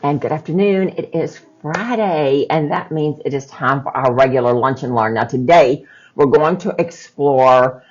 And good afternoon. It is Friday, and that means it is time for our regular Lunch and Learn. Now, today we're going to explore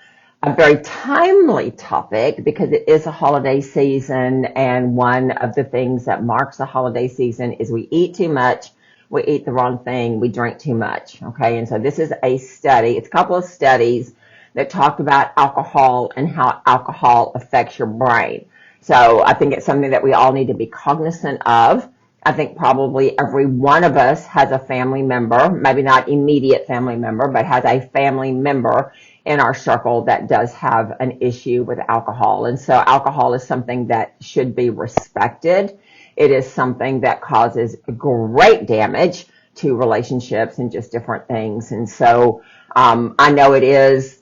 a very timely topic because it is a holiday season, and one of the things that marks the holiday season is we eat too much, we eat the wrong thing, we drink too much. Okay, and so this is a study, it's a couple of studies that talk about alcohol and how alcohol affects your brain. So I think it's something that we all need to be cognizant of. I think probably every one of us has a family member, maybe not immediate family member, but has a family member in our circle that does have an issue with alcohol. And so alcohol is something that should be respected. It is something that causes great damage to relationships and just different things. And so I know it is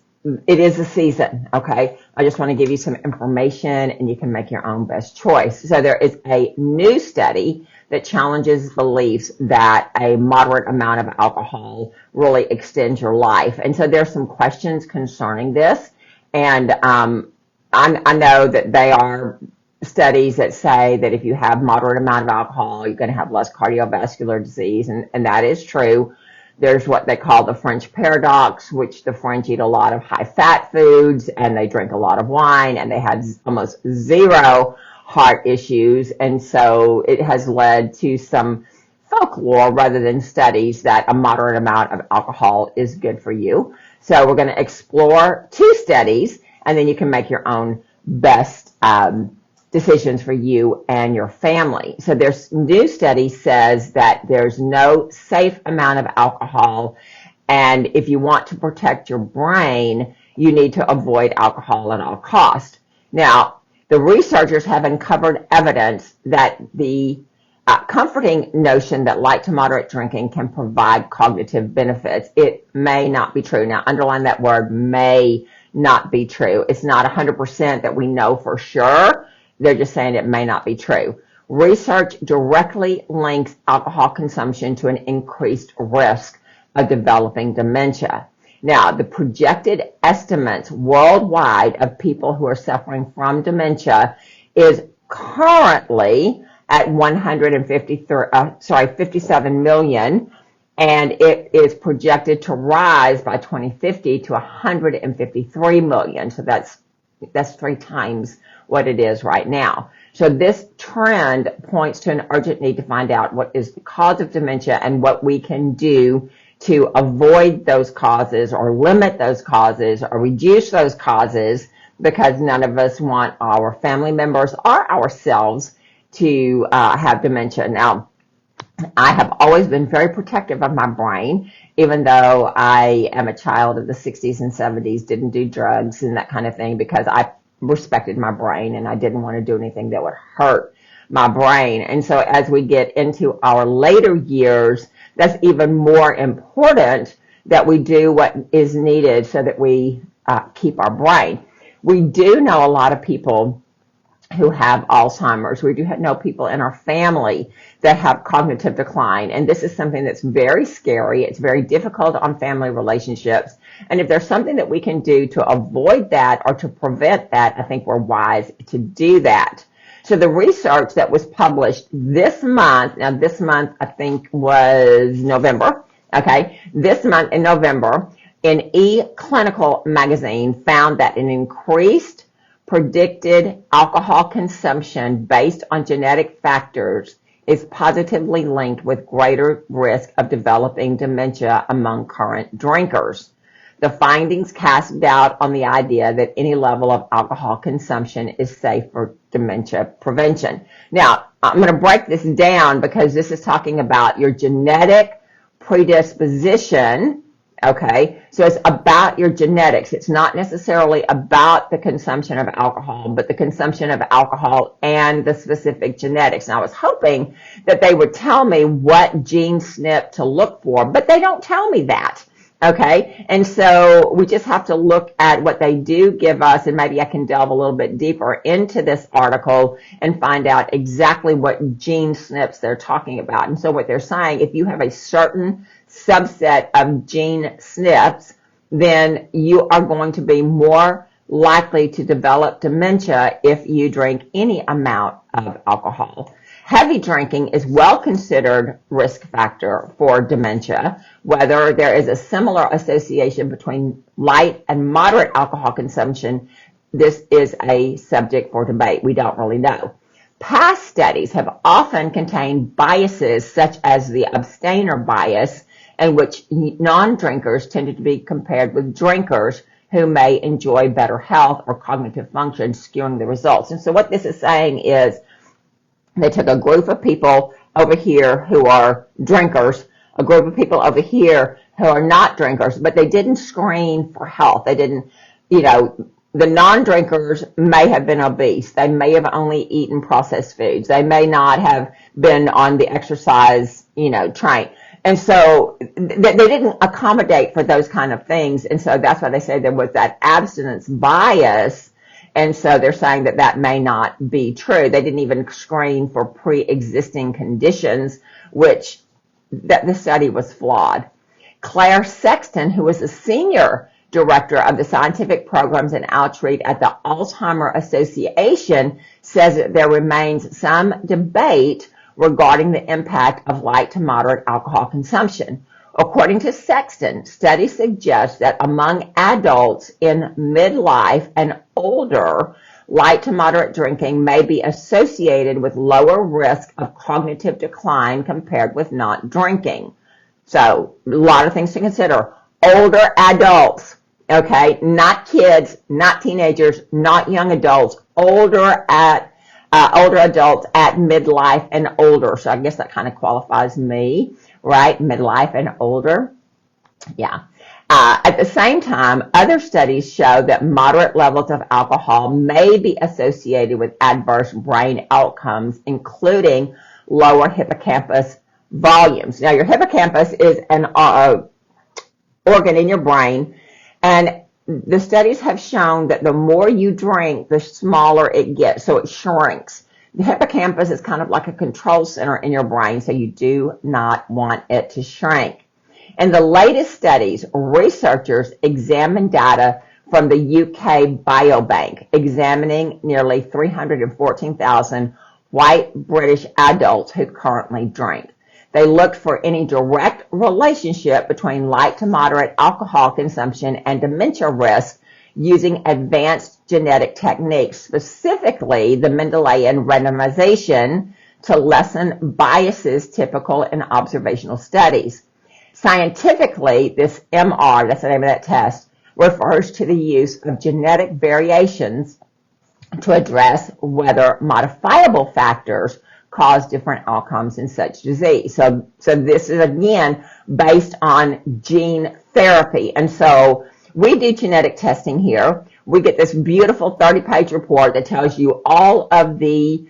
a season, okay? I just want to give you some information and you can make your own best choice. So there is a new study that challenges beliefs that a moderate amount of alcohol really extends your life. And so there's some questions concerning this. And I know that they are studies that say that if you have moderate amount of alcohol, you're going to have less cardiovascular disease, and that is true. There's what they call the French paradox, which the French eat a lot of high-fat foods, and they drink a lot of wine, and they have almost zero heart issues. And so it has led to some folklore rather than studies that a moderate amount of alcohol is good for you. So we're going to explore two studies, and then you can make your own best decisions for you and your family. So there's new study says that there's no safe amount of alcohol, and if you want to protect your brain, you need to avoid alcohol at all costs. Now, the researchers have uncovered evidence that the comforting notion that light to moderate drinking can provide cognitive benefits. It may not be true. Now, underline that word, may not be true. It's not 100% that we know for sure. They're just saying it may not be true. Research directly links alcohol consumption to an increased risk of developing dementia. Now, the projected estimates worldwide of people who are suffering from dementia is currently at 57 million, and it is projected to rise by 2050 to 153 million. So that's 3 times what it is right now. So this trend points to an urgent need to find out what is the cause of dementia and what we can do to avoid those causes or limit those causes or reduce those causes, because none of us want our family members or ourselves to have dementia. Now, I have always been very protective of my brain, even though I am a child of the 60s and 70s, didn't do drugs and that kind of thing, because I respected my brain and I didn't want to do anything that would hurt my brain. And so as we get into our later years, that's even more important that we do what is needed so that we keep our brain. We do know a lot of people who have Alzheimer's. We do know people in our family that have cognitive decline. And this is something that's very scary. It's very difficult on family relationships. And if there's something that we can do to avoid that or to prevent that, I think we're wise to do that. So the research that was published this month, now this month I think was November, okay, this month in November in eClinical magazine found that an increased predicted alcohol consumption based on genetic factors is positively linked with greater risk of developing dementia among current drinkers. The findings cast doubt on the idea that any level of alcohol consumption is safe for dementia prevention. Now, I'm going to break this down because this is talking about your genetic predisposition. Okay, so it's about your genetics. It's not necessarily about the consumption of alcohol, but the consumption of alcohol and the specific genetics. And I was hoping that they would tell me what gene SNP to look for, but they don't tell me that. Okay, and so we just have to look at what they do give us, and maybe I can delve a little bit deeper into this article and find out exactly what gene SNPs they're talking about. And so what they're saying, if you have a certain subset of gene SNPs, then you are going to be more likely to develop dementia if you drink any amount of alcohol. Heavy drinking is well considered risk factor for dementia. Whether there is a similar association between light and moderate alcohol consumption, this is a subject for debate. We don't really know. Past studies have often contained biases such as the abstainer bias, in which non-drinkers tended to be compared with drinkers who may enjoy better health or cognitive function, skewing the results. And so what this is saying is they took a group of people over here who are drinkers, a group of people over here who are not drinkers, but they didn't screen for health. They didn't, the non-drinkers may have been obese. They may have only eaten processed foods. They may not have been on the exercise, train. And so they didn't accommodate for those kind of things. And so that's why they say there was that abstinence bias. And so they're saying that that may not be true. They didn't even screen for pre-existing conditions, which that the study was flawed. Claire Sexton, who was a senior director of the scientific programs and outreach at the Alzheimer's Association, says that there remains some debate regarding the impact of light to moderate alcohol consumption. According to Sexton, studies suggest that among adults in midlife and older, light to moderate drinking may be associated with lower risk of cognitive decline compared with not drinking. So, a lot of things to consider. Older adults, okay, not kids, not teenagers, not young adults, older adults at midlife and older. So I guess that kind of qualifies me, right? Midlife and older. Yeah. At the same time, other studies show that moderate levels of alcohol may be associated with adverse brain outcomes, including lower hippocampus volumes. Now, your hippocampus is an organ in your brain, and the studies have shown that the more you drink, the smaller it gets, so it shrinks. The hippocampus is kind of like a control center in your brain, so you do not want it to shrink. In the latest studies, researchers examined data from the UK Biobank, examining nearly 314,000 white British adults who currently drink. They looked for any direct relationship between light to moderate alcohol consumption and dementia risk using advanced genetic techniques, specifically the Mendelian randomization to lessen biases typical in observational studies. Scientifically, this MR, that's the name of that test, refers to the use of genetic variations to address whether modifiable factors cause different outcomes in such disease. So this is, again, based on gene therapy. And so we do genetic testing here. We get this beautiful 30-page report that tells you all of the,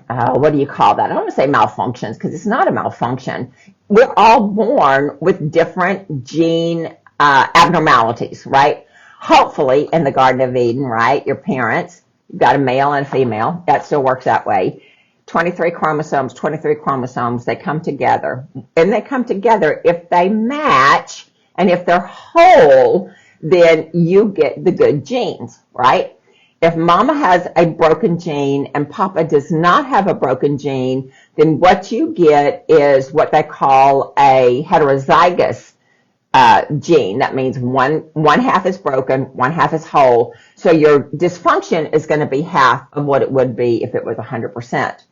what do you call that? I don't want to say malfunctions because it's not a malfunction. We're all born with different gene abnormalities, right? Hopefully in the Garden of Eden, right? Your parents, you've got a male and a female. That still works that way. 23 chromosomes, they come together. And they come together if they match, and if they're whole, then you get the good genes, right? If mama has a broken gene and papa does not have a broken gene, then what you get is what they call a heterozygous gene. That means one half is broken, one half is whole. So your dysfunction is going to be half of what it would be if it was 100%.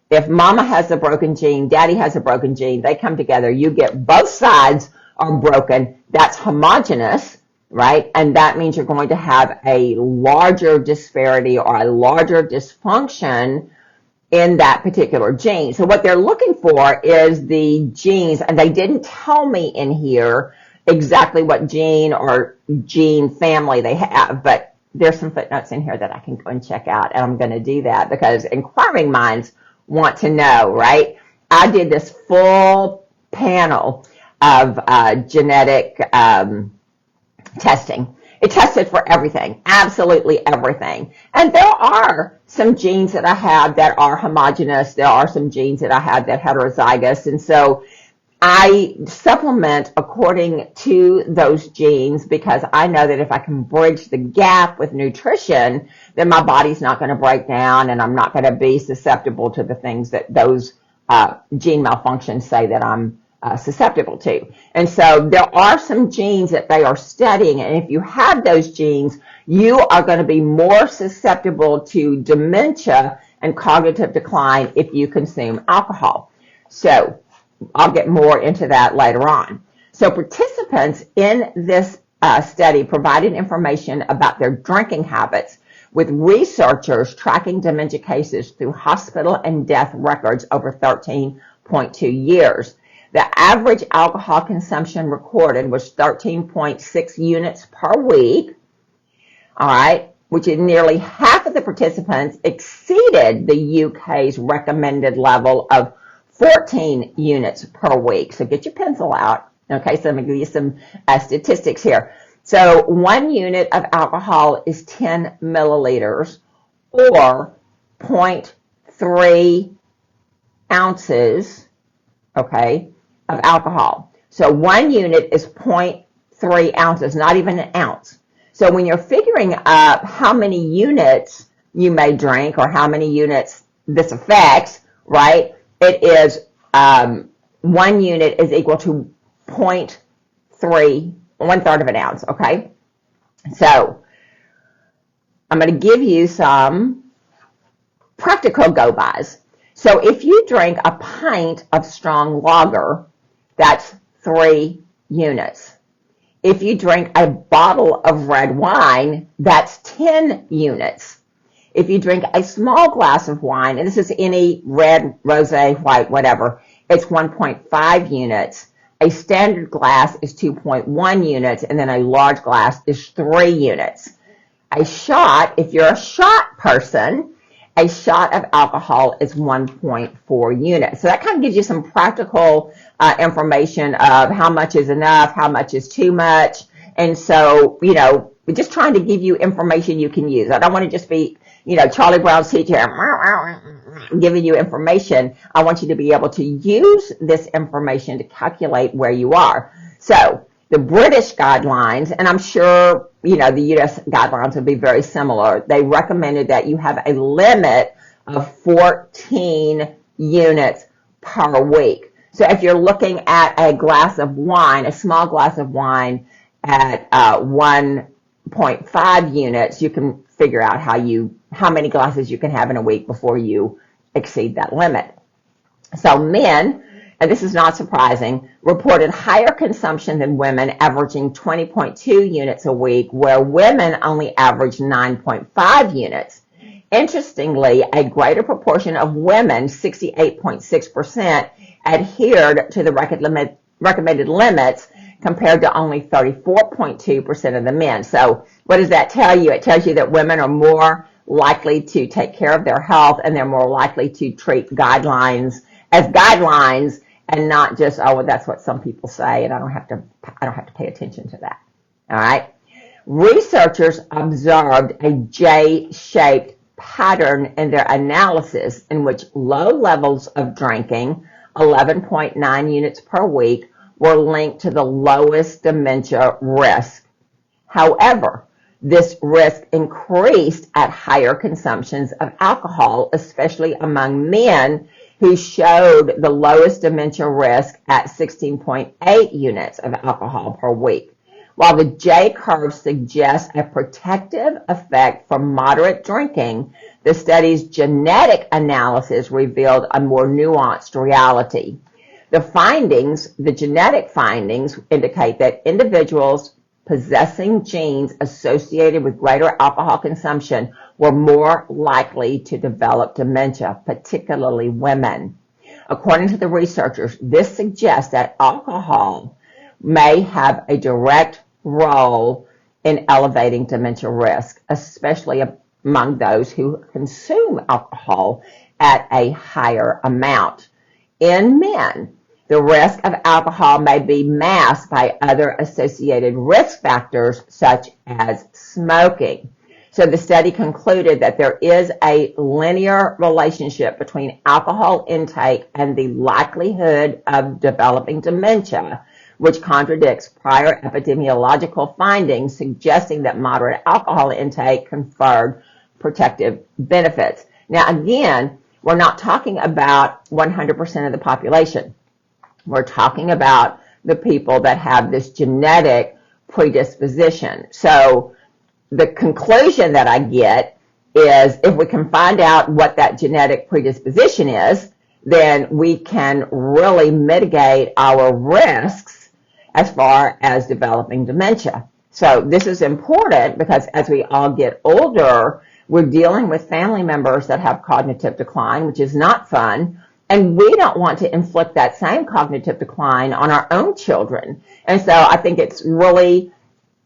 If mama has a broken gene, daddy has a broken gene, they come together, you get both sides are broken. That's homogeneous, right? And that means you're going to have a larger disparity or a larger dysfunction in that particular gene. So what they're looking for is the genes, and they didn't tell me in here exactly what gene or gene family they have, but there's some footnotes in here that I can go and check out, and I'm going to do that because inquiring minds want to know, right? I did this full panel of genetic testing. It tested for everything, absolutely everything. And there are some genes that I have that are homogeneous. There are some genes that I have that are heterozygous. And so I supplement according to those genes because I know that if I can bridge the gap with nutrition, then my body's not going to break down and I'm not going to be susceptible to the things that those gene malfunctions say that I'm susceptible to. And so there are some genes that they are studying, and if you have those genes, you are going to be more susceptible to dementia and cognitive decline if you consume alcohol. So I'll get more into that later on. So participants in this study provided information about their drinking habits, with researchers tracking dementia cases through hospital and death records over 13.2 years. The average alcohol consumption recorded was 13.6 units per week, all right, which is nearly half of the participants exceeded the UK's recommended level of 14 units per week. So get your pencil out. Okay, so I'm going to give you some statistics here. So 1 unit of alcohol is 10 milliliters or 0.3 ounces, okay, of alcohol. So 1 unit is 0.3 ounces, not even an ounce. So when you're figuring up how many units you may drink or how many units this affects, right, it is 1 unit is equal to 0.3, 1/3 of an ounce, okay? So I'm going to give you some practical go-bys. So if you drink a pint of strong lager, that's 3 units. If you drink a bottle of red wine, that's 10 units. If you drink a small glass of wine, and this is any red, rosé, white, whatever, it's 1.5 units. A standard glass is 2.1 units, and then a large glass is 3 units. A shot, if you're a shot person, a shot of alcohol is 1.4 units. So that kind of gives you some practical information of how much is enough, how much is too much. And so, you know, we're just trying to give you information you can use. I don't want to just be, you know, Charlie Brown's teacher giving you information. I want you to be able to use this information to calculate where you are. So the British guidelines, and I'm sure, you know, the U.S. guidelines would be very similar. They recommended that you have a limit of 14 units per week. So if you're looking at a glass of wine, a small glass of wine at 1.5 units, you can figure out how many glasses you can have in a week before you exceed that limit. So men, and this is not surprising, reported higher consumption than women, averaging 20.2 units a week, where women only averaged 9.5 units. Interestingly, a greater proportion of women, 68.6%, adhered to the recommended limits compared to only 34.2% of the men. So what does that tell you? It tells you that women are more likely to take care of their health, and they're more likely to treat guidelines as guidelines and not just, oh, well, that's what some people say, and I don't have to pay attention to that. All right. Researchers observed a J-shaped pattern in their analysis in which low levels of drinking, 11.9 units per week, were linked to the lowest dementia risk. However, this risk increased at higher consumptions of alcohol, especially among men, who showed the lowest dementia risk at 16.8 units of alcohol per week. While the J curve suggests a protective effect from moderate drinking, the study's genetic analysis revealed a more nuanced reality. The genetic findings indicate that individuals possessing genes associated with greater alcohol consumption were more likely to develop dementia, particularly women. According to the researchers, this suggests that alcohol may have a direct role in elevating dementia risk, especially among those who consume alcohol at a higher amount. In men, the risk of alcohol may be masked by other associated risk factors such as smoking. So the study concluded that there is a linear relationship between alcohol intake and the likelihood of developing dementia, which contradicts prior epidemiological findings suggesting that moderate alcohol intake conferred protective benefits. Now, again, we're not talking about 100% of the population. We're talking about the people that have this genetic predisposition. So the conclusion that I get is if we can find out what that genetic predisposition is, then we can really mitigate our risks as far as developing dementia. So this is important because as we all get older, we're dealing with family members that have cognitive decline, which is not fun. And we don't want to inflict that same cognitive decline on our own children. And so I think it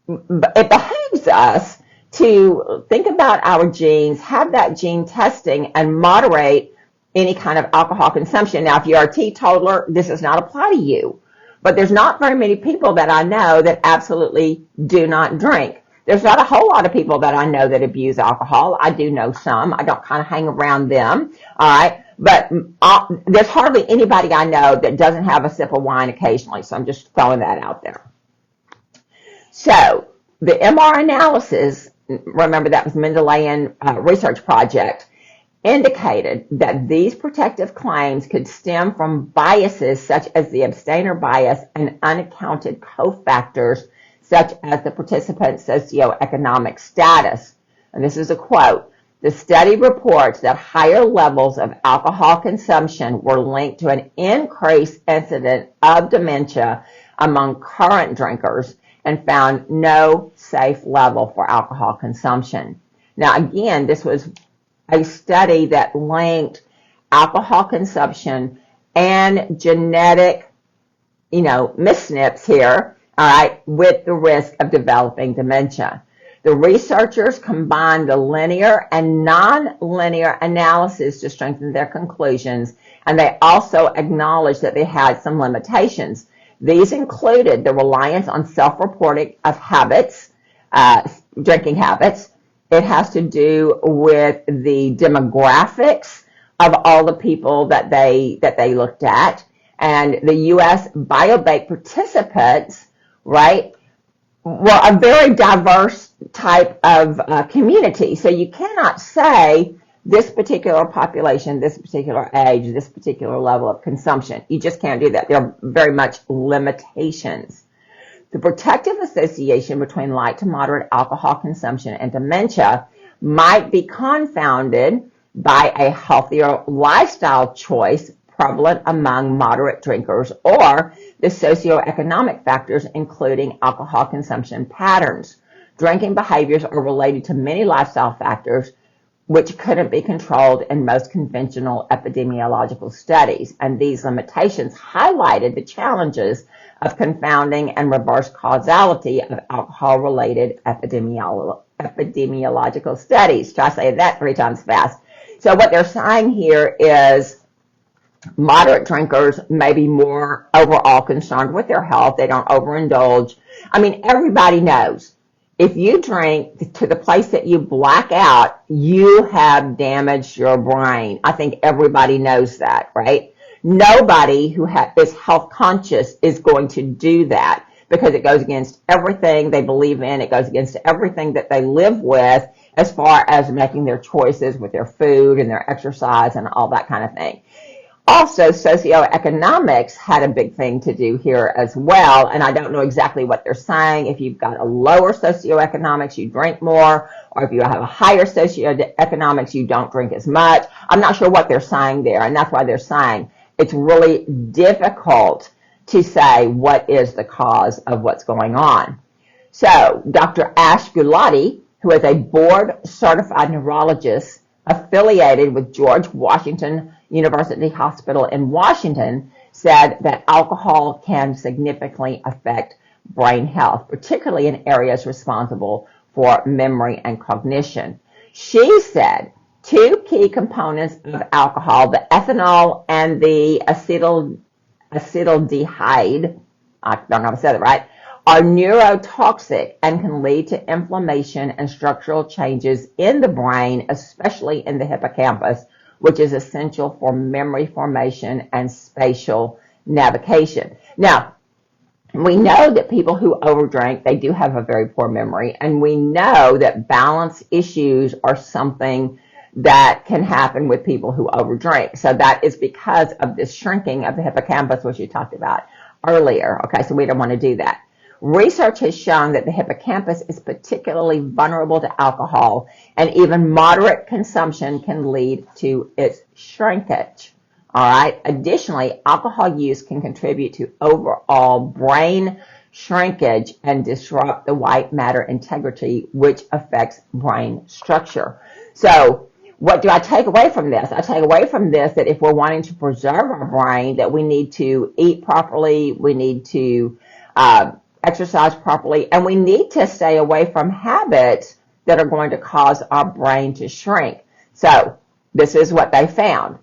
behooves us to think about our genes, have that gene testing, and moderate any kind of alcohol consumption. Now, if you're a teetotaler, this does not apply to you. But there's not very many people that I know that absolutely do not drink. There's not a whole lot of people that I know that abuse alcohol. I do know some. I don't kind of hang around them, all right? But there's hardly anybody I know that doesn't have a sip of wine occasionally, so I'm just throwing that out there. So the MR analysis, remember that was Mendelian research project, indicated that these protective claims could stem from biases such as the abstainer bias and unaccounted cofactors such as the participant's socioeconomic status. And this is a quote. The study reports that higher levels of alcohol consumption were linked to an increased incidence of dementia among current drinkers and found no safe level for alcohol consumption. Now, again, this was a study that linked alcohol consumption and genetic, missnips here, all right, with the risk of developing dementia. The researchers combined the linear and non-linear analysis to strengthen their conclusions, and they also acknowledged that they had some limitations. These included the reliance on self-reporting of habits, drinking habits. It has to do with the demographics of all the people that they looked at, and the U.S. biobank participants, right, were a very diverse type of community. So you cannot say this particular population, this particular age, this particular level of consumption. You just can't do that. There are very much limitations. The protective association between light to moderate alcohol consumption and dementia might be confounded by a healthier lifestyle choice prevalent among moderate drinkers or the socioeconomic factors, including alcohol consumption patterns. Drinking behaviors are related to many lifestyle factors which couldn't be controlled in most conventional epidemiological studies. And these limitations highlighted the challenges of confounding and reverse causality of alcohol-related epidemiological studies. Try to say that 3 times fast. So what they're saying here is moderate drinkers may be more overall concerned with their health. They don't overindulge. I mean, everybody knows if you drink to the place that you black out, you have damaged your brain. I think everybody knows that, right? Nobody who is health conscious is going to do that because it goes against everything they believe in. It goes against everything that they live with as far as making their choices with their food and their exercise and all that kind of thing. Also, socioeconomics had a big thing to do here as well, and I don't know exactly what they're saying. If you've got a lower socioeconomics, you drink more, or if you have a higher socioeconomics, you don't drink as much. I'm not sure what they're saying there, and that's why they're saying it's really difficult to say what is the cause of what's going on. So, Dr. Ash Gulati, who is a board-certified neurologist affiliated with George Washington University Hospital in Washington, said that alcohol can significantly affect brain health, particularly in areas responsible for memory and cognition. She said 2 key components of alcohol, the ethanol and the acetaldehyde, I don't know how to say that right, are neurotoxic and can lead to inflammation and structural changes in the brain, especially in the hippocampus, which is essential for memory formation and spatial navigation. Now, we know that people who overdrink, they do have a very poor memory, and we know that balance issues are something that can happen with people who overdrink. So that is because of this shrinking of the hippocampus, which you talked about earlier. Okay, so we don't want to do that. Research has shown that the hippocampus is particularly vulnerable to alcohol, and even moderate consumption can lead to its shrinkage. All right. Additionally, alcohol use can contribute to overall brain shrinkage and disrupt the white matter integrity, which affects brain structure. So what do I take away from this? I take away from this that if we're wanting to preserve our brain, that we need to eat properly, we need to exercise properly, and we need to stay away from habits that are going to cause our brain to shrink. So this is what they found.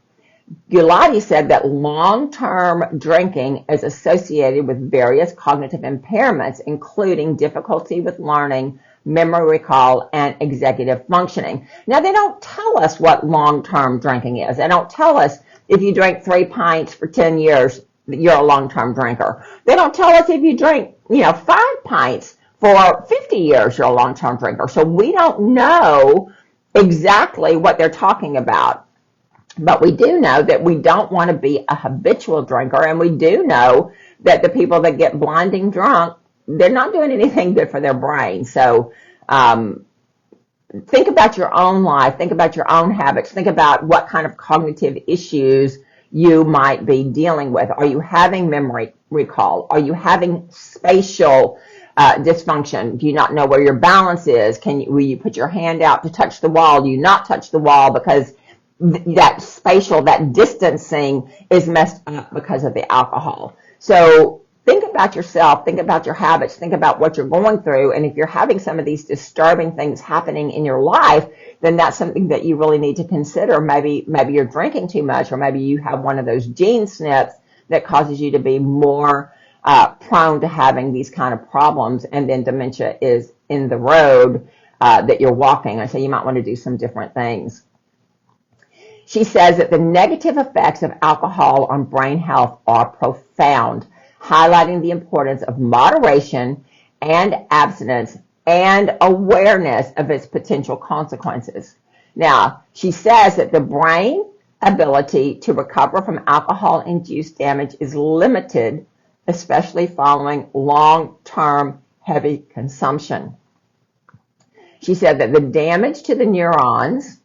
Heil-Mealey said that long-term drinking is associated with various cognitive impairments, including difficulty with learning, memory recall, and executive functioning. Now, they don't tell us what long-term drinking is. They don't tell us if you drink 3 pints for 10 years, you're a long-term drinker. They don't tell us if you drink, 5 pints for 50 years, you're a long-term drinker. So we don't know exactly what they're talking about. But we do know that we don't want to be a habitual drinker, and we do know that the people that get blinding drunk, they're not doing anything good for their brain. So think about your own life, think about your own habits, think about what kind of cognitive issues you might be dealing with. Are you having memory recall? Are you having spatial dysfunction? Do you not know where your balance is? Will you put your hand out to touch the wall? Do you not touch the wall because that spatial, that distancing is messed up because of the alcohol? So think about yourself, think about your habits, think about what you're going through, and if you're having some of these disturbing things happening in your life, then that's something that you really need to consider. Maybe you're drinking too much, or maybe you have one of those gene snips that causes you to be more prone to having these kind of problems, and then dementia is in the road that you're walking, and so you might want to do some different things. She says that the negative effects of alcohol on brain health are profound, highlighting the importance of moderation and abstinence and awareness of its potential consequences. Now, she says that the brain ability to recover from alcohol-induced damage is limited, especially following long-term heavy consumption. She said that the damage to the neurons,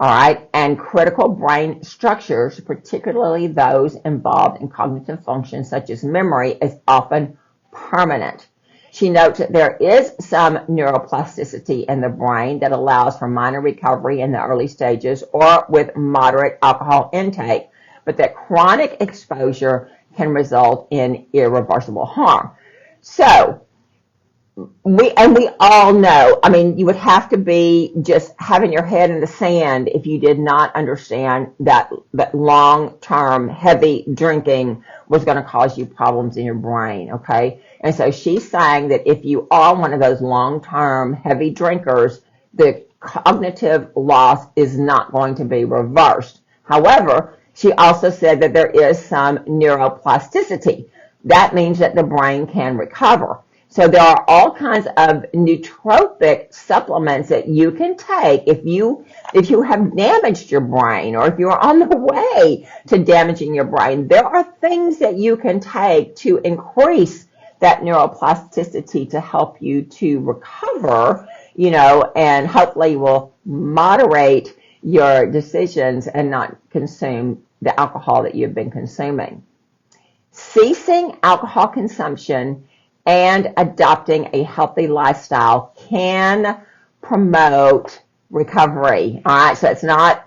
all right, and critical brain structures, particularly those involved in cognitive functions such as memory, is often permanent. She notes that there is some neuroplasticity in the brain that allows for minor recovery in the early stages or with moderate alcohol intake, but that chronic exposure can result in irreversible harm. So, we all know, I mean, you would have to be just having your head in the sand if you did not understand that long-term heavy drinking was going to cause you problems in your brain, okay? And so she's saying that if you are one of those long-term heavy drinkers, the cognitive loss is not going to be reversed. However, she also said that there is some neuroplasticity. That means that the brain can recover. So there are all kinds of nootropic supplements that you can take if you have damaged your brain, or if you're on the way to damaging your brain. There are things that you can take to increase that neuroplasticity to help you to recover, and hopefully will moderate your decisions and not consume the alcohol that you've been consuming. Ceasing alcohol consumption and adopting a healthy lifestyle can promote recovery. All right, so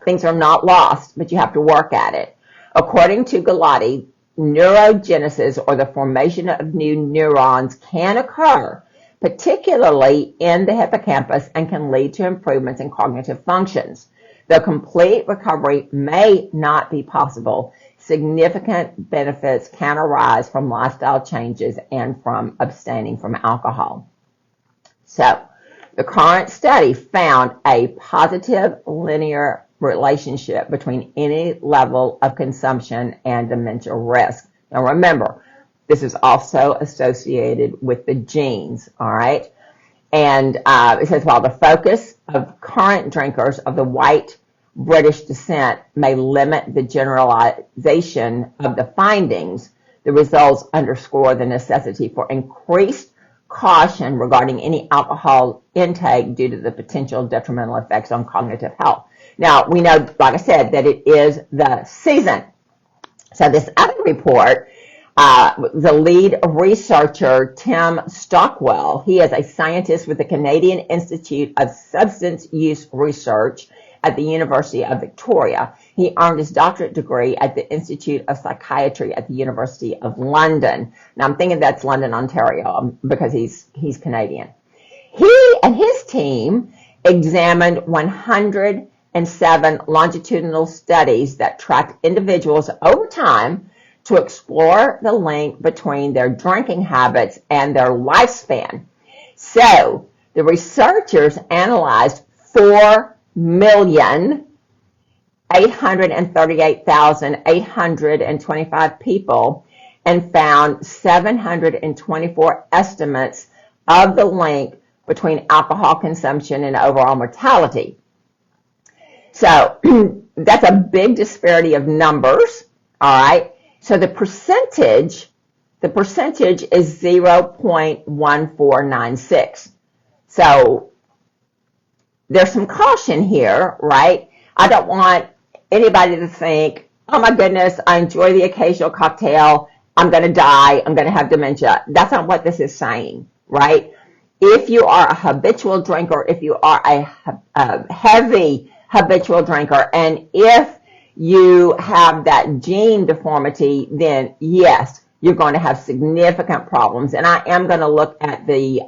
things are not lost, but you have to work at it. According to Heil-Mealey, neurogenesis, or the formation of new neurons, can occur, particularly in the hippocampus, and can lead to improvements in cognitive functions. Though complete recovery may not be possible, significant benefits can arise from lifestyle changes and from abstaining from alcohol. So, the current study found a positive linear relationship between any level of consumption and dementia risk. Now remember, this is also associated with the genes, all right? And it says, while the focus of current drinkers of the white British descent may limit the generalization of the findings, the results underscore the necessity for increased caution regarding any alcohol intake due to the potential detrimental effects on cognitive health. Now, we know, like I said, that it is the season. So this other report, the lead researcher, Tim Stockwell, he is a scientist with the Canadian Institute of Substance Use Research at the University of Victoria. He earned his doctorate degree at the Institute of Psychiatry at the University of London. Now, I'm thinking that's London, Ontario, because he's Canadian. He and his team examined 107 longitudinal studies that tracked individuals over time to explore the link between their drinking habits and their lifespan. So, the researchers analyzed 4,838,825 people and found 724 estimates of the link between alcohol consumption and overall mortality. So that's a big disparity of numbers, all right? So the percentage is 0.1496. So there's some caution here, right? I don't want anybody to think, oh my goodness, I enjoy the occasional cocktail, I'm going to die, I'm going to have dementia. That's not what this is saying, right? If you are a habitual drinker, if you are a heavy habitual drinker, and if you have that gene deformity, then yes, you're going to have significant problems. And I am going to look at the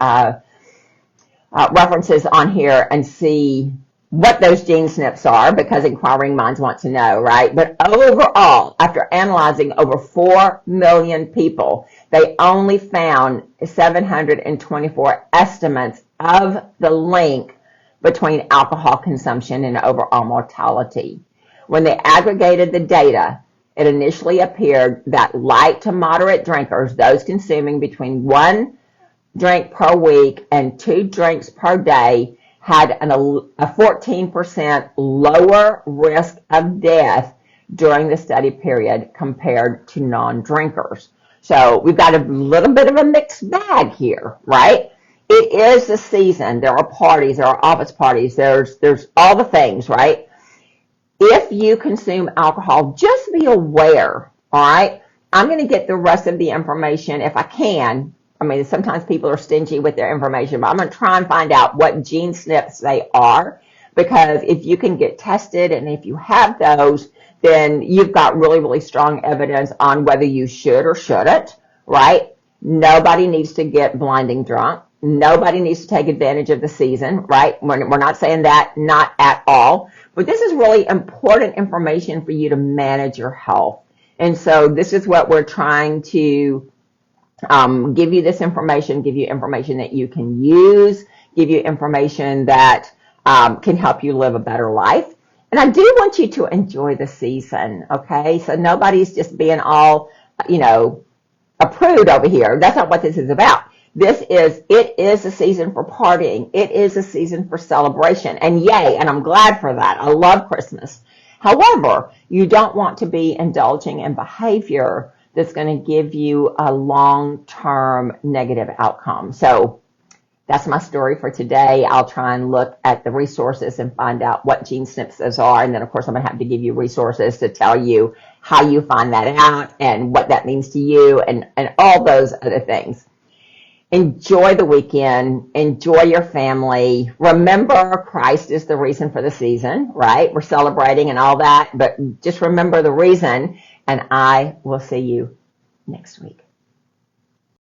references on here and see what those gene SNPs are, because inquiring minds want to know, right? But overall, after analyzing over 4 million people, they only found 724 estimates of the link between alcohol consumption and overall mortality. When they aggregated the data, it initially appeared that light to moderate drinkers, those consuming between 1 drink per week and 2 drinks per day, had a 14% lower risk of death during the study period compared to non-drinkers. So we've got a little bit of a mixed bag here, right? It is the season. There are parties, there are office parties, there's all the things, right? If you consume alcohol, just be aware, all right? I'm going to get the rest of the information if I can. I mean, sometimes people are stingy with their information, but I'm going to try and find out what gene SNPs they are, because if you can get tested and if you have those, then you've got really, really strong evidence on whether you should or shouldn't, right? Nobody needs to get blinding drunk. Nobody needs to take advantage of the season, right? We're not saying that, not at all. But this is really important information for you to manage your health. And so this is what we're trying to give you this information, give you information that you can use, give you information that can help you live a better life. And I do want you to enjoy the season, okay? So nobody's just being all, a prude over here. That's not what this is about. It is a season for partying. It is a season for celebration. And yay, and I'm glad for that. I love Christmas. However, you don't want to be indulging in behavior that's going to give you a long-term negative outcome. So that's my story for today. I'll try and look at the resources and find out what gene SNPs those are. And then, of course, I'm going to have to give you resources to tell you how you find that out and what that means to you and all those other things. Enjoy the weekend. Enjoy your family. Remember, Christ is the reason for the season, right? We're celebrating and all that, but just remember the reason, and I will see you next week.